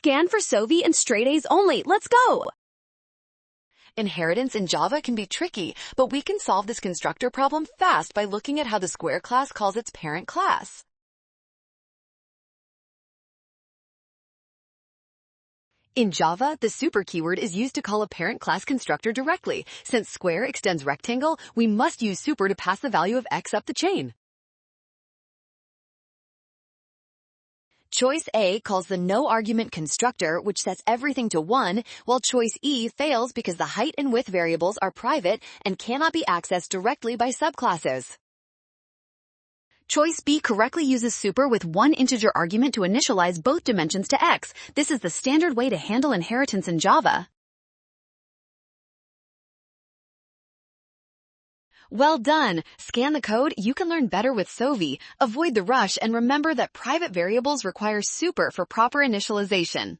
Scan for Sovi and straight A's only. Let's go! Inheritance in Java can be tricky, but we can solve this constructor problem fast by looking at how the square class calls its parent class. In Java, the super keyword is used to call a parent class constructor directly. Since square extends rectangle, we must use super to pass the value of x up the chain. Choice A calls the no-argument constructor, which sets everything to 1, while choice E fails because the height and width variables are private and cannot be accessed directly by subclasses. Choice B correctly uses super with one integer argument to initialize both dimensions to x. This is the standard way to handle inheritance in Java. Well done! Scan the code, you can learn better with Sovi. Avoid the rush and remember that private variables require super for proper initialization.